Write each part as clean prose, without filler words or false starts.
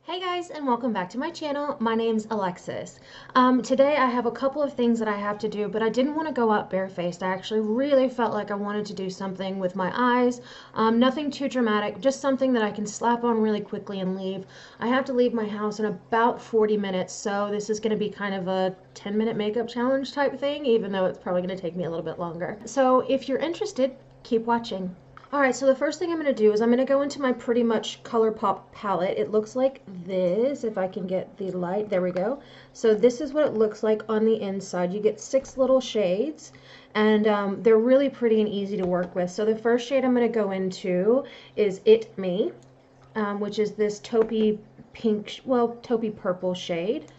Hey guys, and welcome back to my channel. My name's Alexis. Today I have a couple of things that I have to do, but I didn't want to go out barefaced. I actually really felt like I wanted to do something with my eyes. Nothing too dramatic, just something that I can slap on really quickly and leave. I have to leave my house in about 40 minutes, so this is going to be kind of a 10-minute makeup challenge type thing, even though it's probably going to take me a little bit longer. So if you're interested, keep watching. Alright, so the first thing I'm going to do is I'm going to go into my Pretty Much ColourPop palette. It looks like this, if I can get the light. There we go. So this is what it looks like on the inside. You get 6 little shades, and they're really pretty and easy to work with. So the first shade I'm going to go into is It Me, which is this taupey pink, well, taupey purple shade.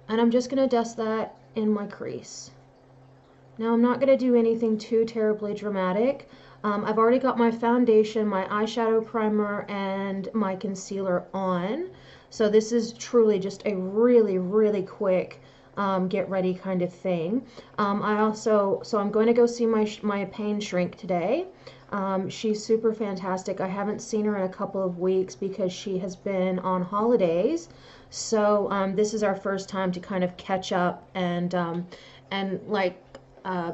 And I'm just going to dust that in my crease. Now I'm not going to do anything too terribly dramatic. I've already got my foundation, my eyeshadow primer, and my concealer on. So this is truly just a really quick get ready kind of thing. I'm going to go see my pain shrink today. She's super fantastic. I haven't seen her in a couple of weeks because she has been on holidays. So this is our first time to kind of catch up and like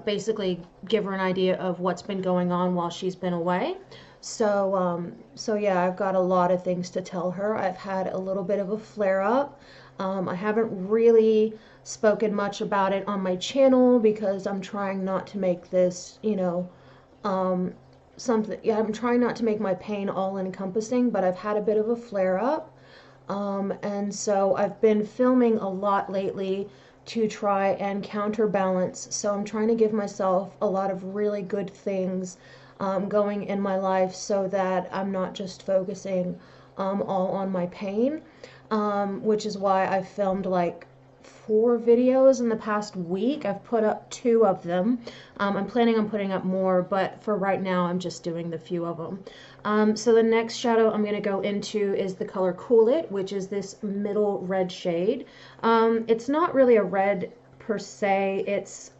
basically give her an idea of what's been going on while she's been away. So yeah, I've got a lot of things to tell her. I've had a little bit of a flare-up. I haven't really spoken much about it on my channel because I'm trying not to make this, I'm trying not to make my pain all-encompassing, but I've had a bit of a flare-up. And so I've been filming a lot lately to try and counterbalance. So I'm trying to give myself a lot of really good things going in my life so that I'm not just focusing all on my pain, which is why I filmed like 4 videos in the past week. I've put up 2 of them. I'm planning on putting up more, but for right now I'm just doing the few of them. So the next shadow I'm going to go into is the color Cool It, which is this middle red shade. It's not really a red per se. It's,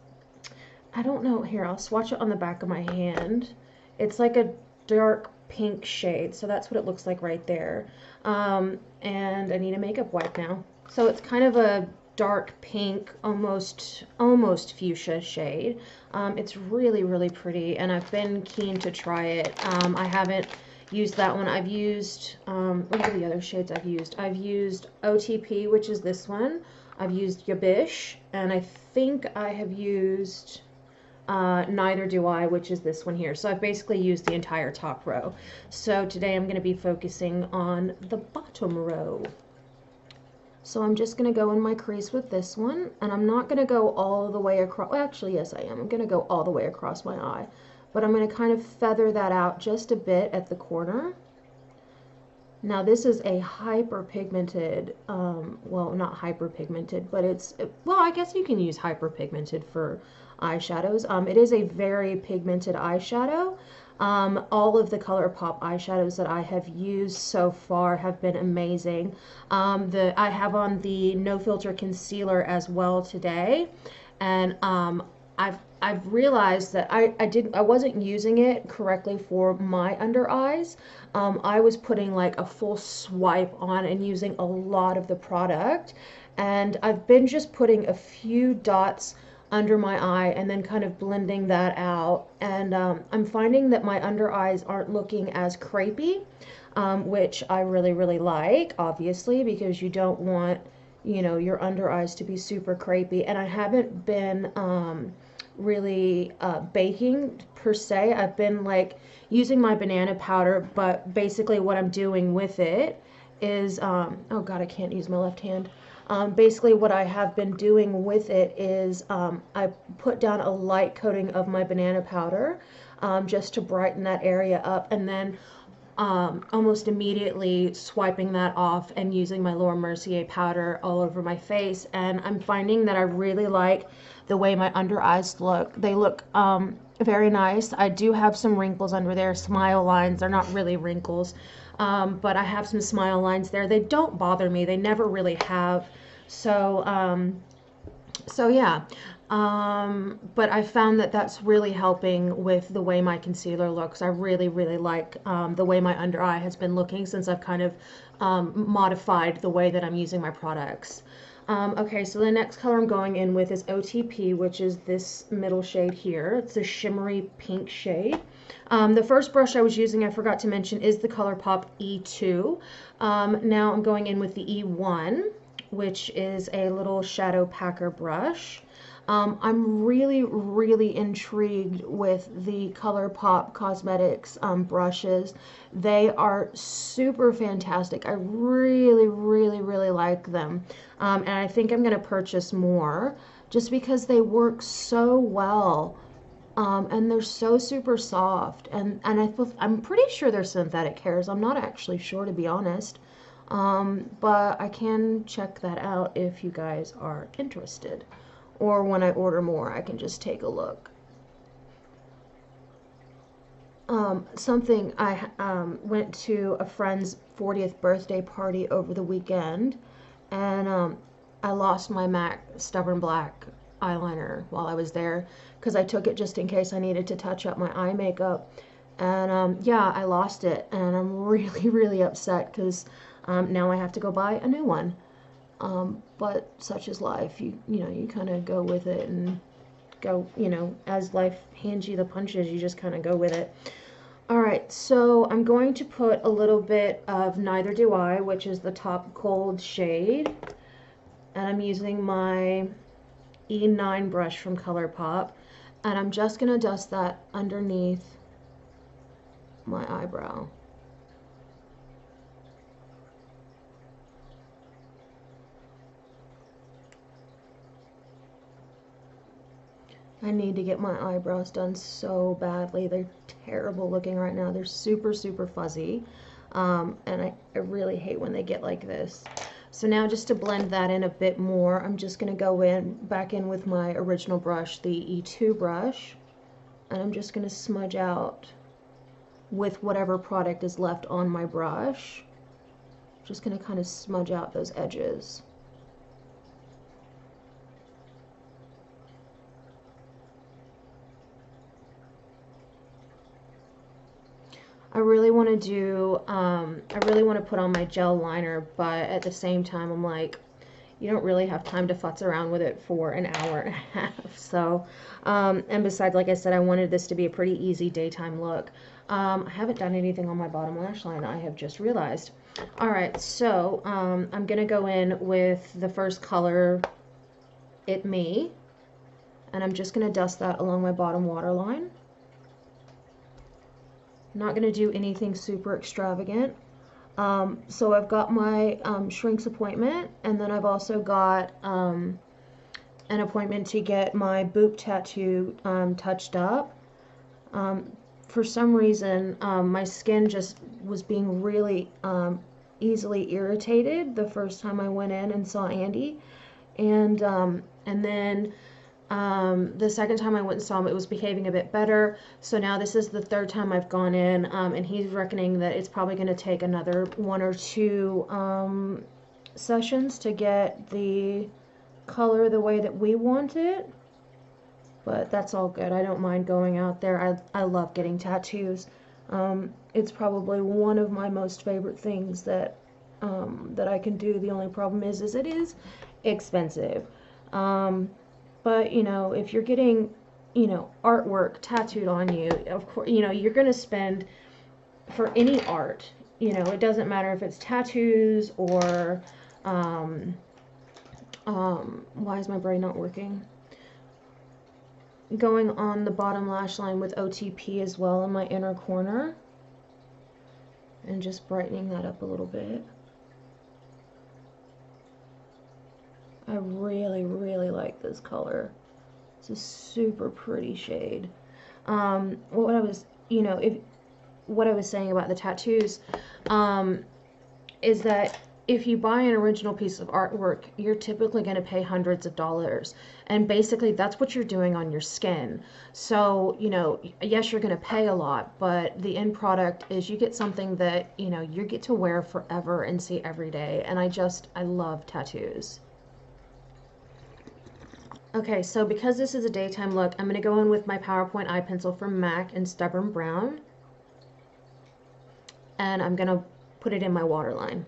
I don't know, here I'll swatch it on the back of my hand. It's like a dark pink shade, so that's what it looks like right there. And I need a makeup wipe now. So it's kind of a dark pink, almost fuchsia shade. It's really pretty, and I've been keen to try it. I haven't used that one. I've used, what are the other shades I've used? I've used OTP, which is this one. I've used Yabish, and I think I have used Neither Do I, which is this one here. So I've basically used the entire top row. So today I'm going to be focusing on the bottom row. So I'm just going to go in my crease with this one, and I'm not going to go all the way across, well, actually yes I am. I'm going to go all the way across my eye, but I'm going to kind of feather that out just a bit at the corner. Now this is a hyperpigmented, well, not hyperpigmented, but well, I guess you can use hyperpigmented for eyeshadows. It is a very pigmented eyeshadow. All of the ColourPop eyeshadows that I have used so far have been amazing. I have on the No Filter concealer as well today, and I've realized that I wasn't using it correctly for my under eyes. I was putting like a full swipe on and using a lot of the product, and I've been just putting a few dots under my eye and then kind of blending that out, and I'm finding that my under eyes aren't looking as crepey, which I really like, obviously, because you don't want, your under eyes to be super crepey. And I haven't been really baking per se. I've been like using my banana powder, but basically what I'm doing with it is oh god, I can't use my left hand. Basically what I have been doing with it is I put down a light coating of my banana powder just to brighten that area up, and then almost immediately swiping that off and using my Laura Mercier powder all over my face. And I'm finding that I really like the way my under eyes look. They look very nice. I do have some wrinkles under there, smile lines. They're not really wrinkles, but I have some smile lines there. They don't bother me. They never really have. So yeah, But I found that that's really helping with the way my concealer looks. I really, really like the way my under eye has been looking since I've kind of modified the way that I'm using my products. Okay, so the next color I'm going in with is OTP, which is this middle shade here. It's a shimmery pink shade. The first brush I was using, I forgot to mention, is the ColourPop E2. Now I'm going in with the E1, which is a little shadow packer brush. I'm really, really intrigued with the ColourPop Cosmetics brushes. They are super fantastic. I really, really, really like them. And I think I'm going to purchase more just because they work so well. And they're so super soft. I'm pretty sure they're synthetic hairs. I'm not actually sure, to be honest. But I can check that out if you guys are interested. Or when I order more, I can just take a look. Something I went to a friend's 40th birthday party over the weekend, and I lost my MAC Stubborn Black eyeliner while I was there because I took it just in case I needed to touch up my eye makeup. And yeah, I lost it, and I'm really, really upset because now I have to go buy a new one. But such is life. You know, you kind of go with it and go, you know, as life hands you the punches, you just kind of go with it. All right, so I'm going to put a little bit of Neither Do I, which is the top gold shade, and I'm using my E9 brush from ColourPop, and I'm just going to dust that underneath my eyebrow. I need to get my eyebrows done so badly. They're terrible looking right now. They're super, super fuzzy. And I really hate when they get like this. So now just to blend that in a bit more, I'm just going to go back in with my original brush, the E2 brush. And I'm just going to smudge out with whatever product is left on my brush. Just going to kind of smudge out those edges. I really want to do, I really want to put on my gel liner, but at the same time, I'm like, you don't really have time to futz around with it for an hour and a half. So, and besides, like I said, I wanted this to be a pretty easy daytime look. I haven't done anything on my bottom lash line, I have just realized. All right, so I'm going to go in with the first color, It Me, and I'm just going to dust that along my bottom waterline. Not going to do anything super extravagant. So I've got my shrink's appointment, and then I've also got an appointment to get my boob tattoo touched up. For some reason, my skin just was being really easily irritated the first time I went in and saw Andy, and then the second time I went and saw him, it was behaving a bit better. So now this is the third time I've gone in, and he's reckoning that it's probably going to take another 1 or 2 sessions to get the color the way that we want it. But that's all good. I don't mind going out there. I love getting tattoos. It's probably one of my most favorite things that that I can do. The only problem is it is expensive. But, you know, if you're getting, you know, artwork tattooed on you, of course, you know, you're going to spend for any art, you know, it doesn't matter if it's tattoos or, why is my brain not working? Going on the bottom lash line with OTP as well in my inner corner. And just brightening that up a little bit. I really, really like this color. It's a super pretty shade. What I was, you know, what I was saying about the tattoos, is that if you buy an original piece of artwork, you're typically going to pay hundreds of dollars. And basically that's what you're doing on your skin. So, you know, yes, you're going to pay a lot, but the end product is you get something that, you know, you get to wear forever and see every day. And I love tattoos. Okay, so because this is a daytime look, I'm going to go in with my PowerPoint eye pencil from MAC in Stubborn Brown, and I'm going to put it in my waterline.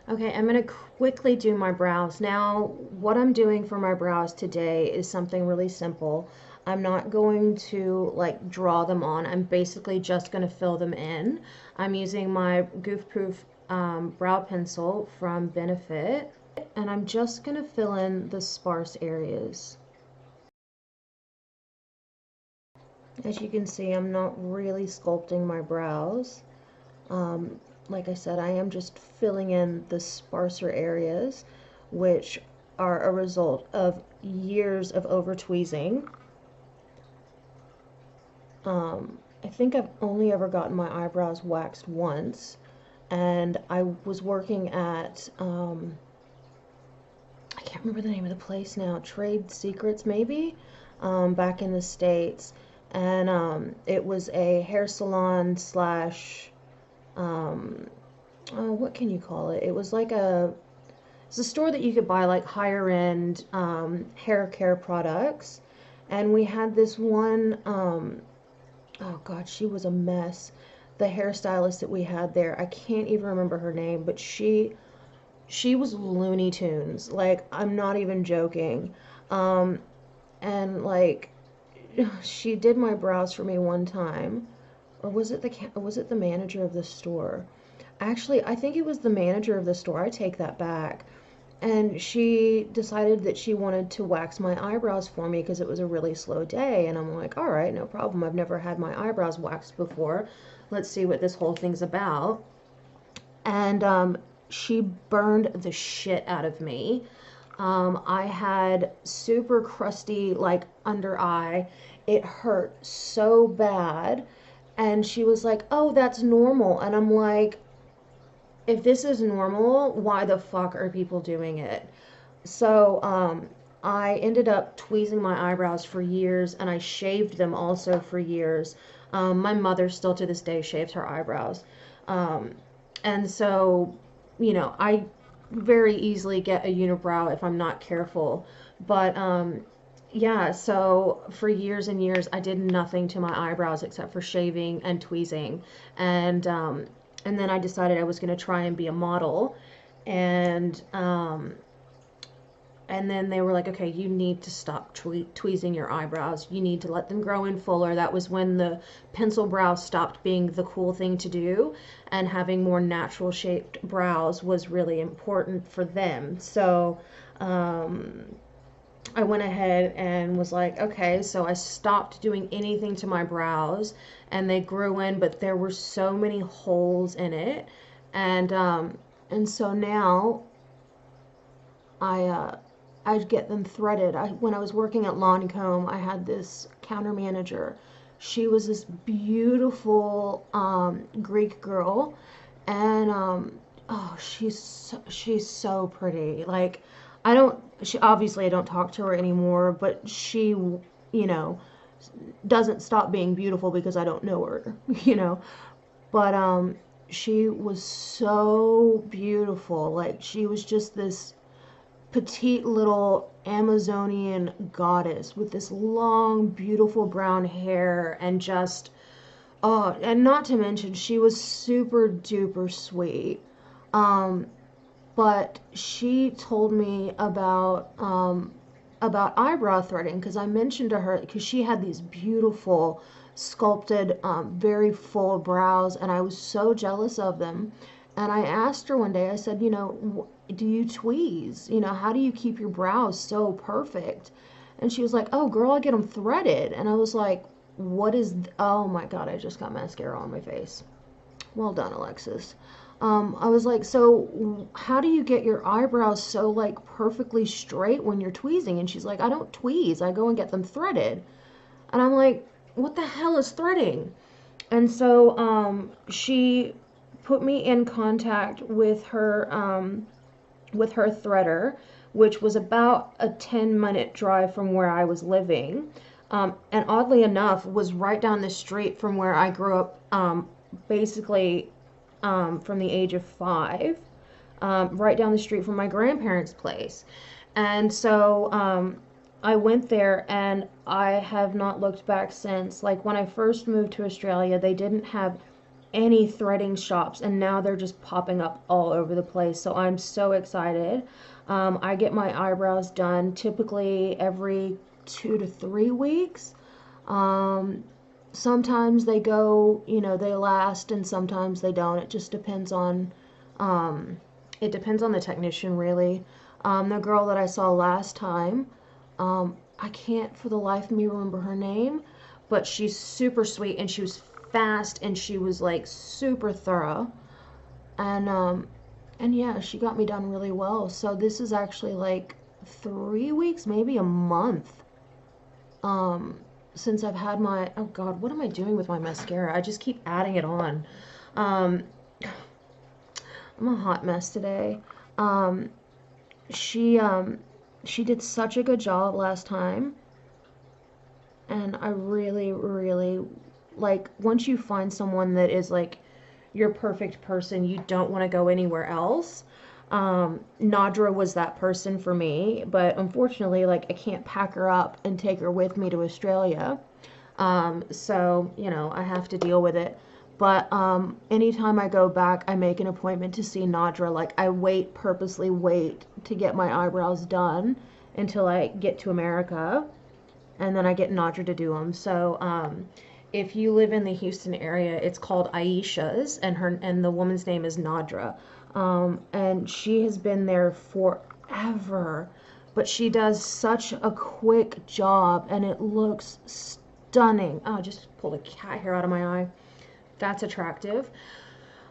Okay, I'm going to quickly do my brows. Now, what I'm doing for my brows today is something really simple. I'm not going to like draw them on. I'm basically just going to fill them in. I'm using my Goof Proof brow pencil from Benefit, and I'm just going to fill in the sparse areas. As you can see, I'm not really sculpting my brows. Like I said, I am just filling in the sparser areas, which are a result of years of over tweezing. I think I've only ever gotten my eyebrows waxed once, and I was working at, I can't remember the name of the place now, Trade Secrets maybe, back in the States, and it was a hair salon slash, what can you call it? It was like it's a store that you could buy like higher end hair care products. And we had this one, oh God, she was a mess. The hairstylist that we had there, I can't even remember her name, but she was Looney Tunes. Like, I'm not even joking. And like, she did my brows for me one time. Or was it the manager of the store? Actually, I think it was the manager of the store. I take that back. And she decided that she wanted to wax my eyebrows for me because it was a really slow day. And I'm like, all right, no problem. I've never had my eyebrows waxed before. Let's see what this whole thing's about. And she burned the shit out of me. I had super crusty, like, under eye. It hurt so bad. And she was like, oh, that's normal. And I'm like, if this is normal, why the fuck are people doing it? So I ended up tweezing my eyebrows for years, and I shaved them also for years. My mother still to this day shaves her eyebrows. And so, you know, I very easily get a unibrow if I'm not careful. But yeah, so for years and years, I did nothing to my eyebrows except for shaving and tweezing. And then I decided I was going to try and be a model. And then they were like, okay, you need to stop tweezing your eyebrows. You need to let them grow in fuller. That was when the pencil brow stopped being the cool thing to do, and having more natural shaped brows was really important for them. So I went ahead and was like, okay, so I stopped doing anything to my brows, and they grew in, but there were so many holes in it. And so now I'd get them threaded. When I was working at Lancome, I had this counter manager. She was this beautiful Greek girl, and oh, she's so pretty. Like, obviously I don't talk to her anymore, but she, you know, doesn't stop being beautiful because I don't know her, you know. But she was so beautiful. Like, she was just this petite little Amazonian goddess with this long, beautiful brown hair, and just, oh, and not to mention, she was super duper sweet. But she told me about eyebrow threading, because I mentioned to her, because she had these beautiful sculpted, very full brows, and I was so jealous of them. And I asked her one day, I said, you know, do you tweeze? You know, how do you keep your brows so perfect? And she was like, oh, girl, I get them threaded. And I was like, oh my God, I just got mascara on my face. Well done, Alexis. I was like, so how do you get your eyebrows so like perfectly straight when you're tweezing? And she's like, I don't tweeze, I go and get them threaded. And I'm like, what the hell is threading? And so she put me in contact with her threader, which was about a 10-minute drive from where I was living. And oddly enough, was right down the street from where I grew up, basically from the age of 5, right down the street from my grandparents' place. And so I went there and I have not looked back since. Like when I first moved to Australia, they didn't have any threading shops, and now they're just popping up all over the place. So I'm so excited. I get my eyebrows done typically every 2 to 3 weeks. Um, Sometimes they go, they last, and sometimes they don't. It just depends on, um, it depends on the technician, really. The girl that I saw last time, I can't for the life of me remember her name, but she's super sweet and she was fast and she was like super thorough. And yeah, she got me done really well. So this is actually like 3 weeks, maybe a month, um, since I've had my, oh God, what am I doing with my mascara? I just keep adding it on. Um, I'm a hot mess today. Um, she, um, she did such a good job last time. And I really, really, like, once you find someone that is like your perfect person, you don't want to go anywhere else. Nadra was that person for me, but unfortunately, like, I can't pack her up and take her with me to Australia. So, I have to deal with it. But anytime I go back, I make an appointment to see Nadra. Like, I purposely wait to get my eyebrows done until I get to America, and then I get Nadra to do them. So if you live in the Houston area, it's called Aisha's, and the woman's name is Nadra, and she has been there forever, but she does such a quick job, and it looks stunning. Oh, just pulled a cat hair out of my eye. That's attractive.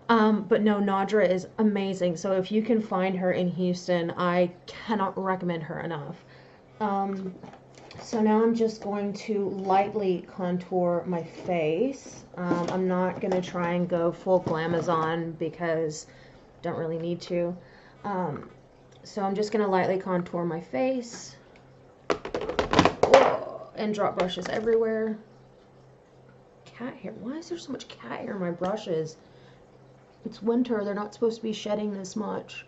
But no, Nadra is amazing. So if you can find her in Houston, I cannot recommend her enough. Um, so now I'm just going to lightly contour my face. I'm not going to try and go full glamazon because I don't really need to. So I'm just going to lightly contour my face. Whoa, and drop brushes everywhere. Cat hair. Why is there so much cat hair in my brushes? It's winter. They're not supposed to be shedding this much.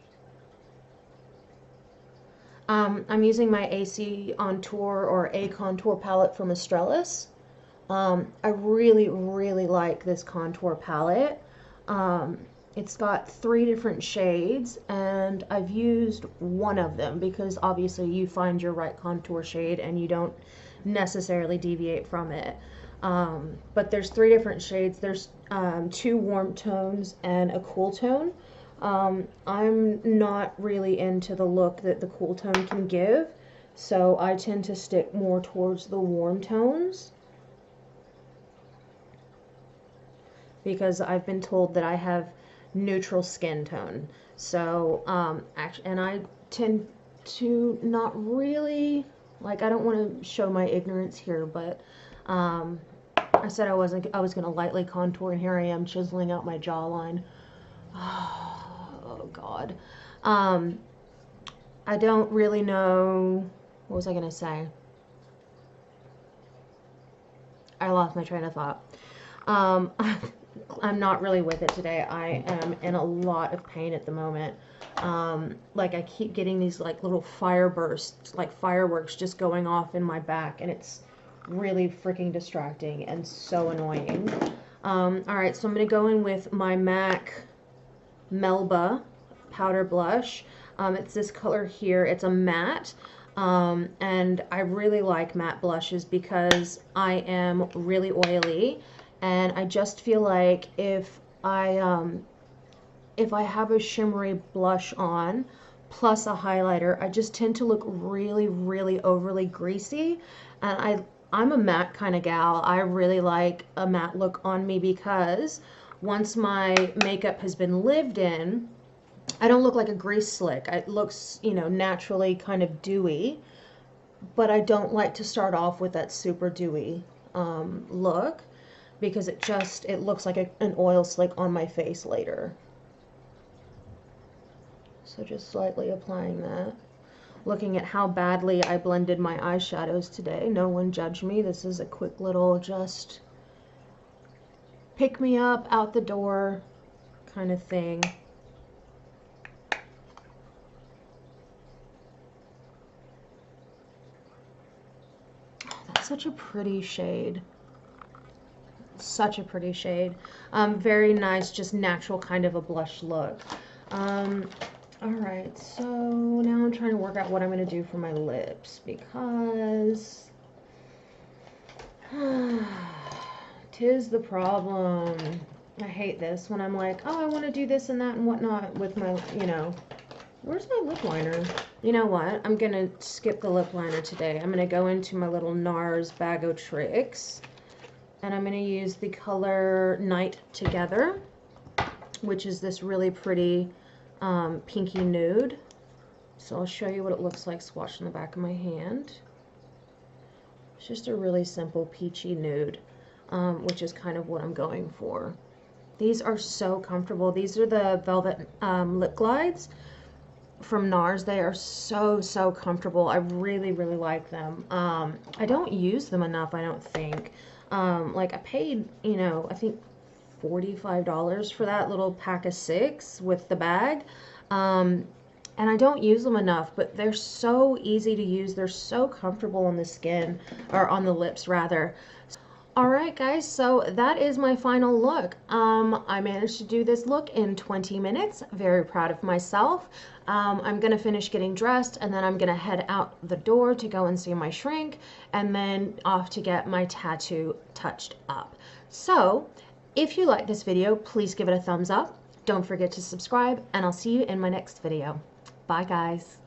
I'm using my AC on Tour or A Contour palette from Australis. I really, really like this contour palette. It's got 3 different shades, and I've used one of them because obviously you find your right contour shade and you don't necessarily deviate from it. But there's 3 different shades. There's 2 warm tones and a cool tone. I'm not really into the look that the cool tone can give, so I tend to stick more towards the warm tones because I've been told that I have neutral skin tone. So, and I tend to not really, like, I don't want to show my ignorance here, but, I said I was going to lightly contour, and here I am chiseling out my jawline. Oh God. I don't really know. What was I going to say? I lost my train of thought. I'm not really with it today. I am in a lot of pain at the moment. Like I keep getting these like little fire bursts, like fireworks just going off in my back, and it's really freaking distracting and so annoying. Alright, so I'm going to go in with my MAC Melba powder blush. It's this color here. It's a matte. And I really like matte blushes because I am really oily, and I just feel like if I have a shimmery blush on plus a highlighter, I just tend to look really, really overly greasy, and I'm a matte kind of gal. I really like a matte look on me because once my makeup has been lived in, I don't look like a grease slick. It looks, naturally kind of dewy, but I don't like to start off with that super dewy look because it looks like an oil slick on my face later. So just slightly applying that. Looking at how badly I blended my eyeshadows today. No one judge me. This is a quick little just pick me up, out the door kind of thing. such a pretty shade. Such a pretty shade. Very nice, just natural kind of a blush look. Alright, so now I'm trying to work out what I'm going to do for my lips, because 'tis the problem. I hate this when I'm like, oh, I want to do this and that and whatnot with my, you know, where's my lip liner? You know what? I'm going to skip the lip liner today. I'm going to go into my little NARS bag of tricks, and I'm going to use the color Night Together, which is this really pretty pinky nude. So I'll show you what it looks like swatched on the back of my hand. It's just a really simple peachy nude, which is kind of what I'm going for. These are so comfortable. These are the Velvet Lip Glides from NARS. They are so comfortable. I really like them. I don't use them enough, I don't think. Like I paid, you know, I think $45 for that little pack of 6 with the bag. And I don't use them enough, but they're so easy to use. They're so comfortable on the skin, or on the lips rather. Alright guys, so that is my final look. I managed to do this look in 20 minutes. Very proud of myself. I'm going to finish getting dressed, and then I'm going to head out the door to go and see my shrink, and then off to get my tattoo touched up. So, if you like this video, please give it a thumbs up. Don't forget to subscribe, and I'll see you in my next video. Bye guys.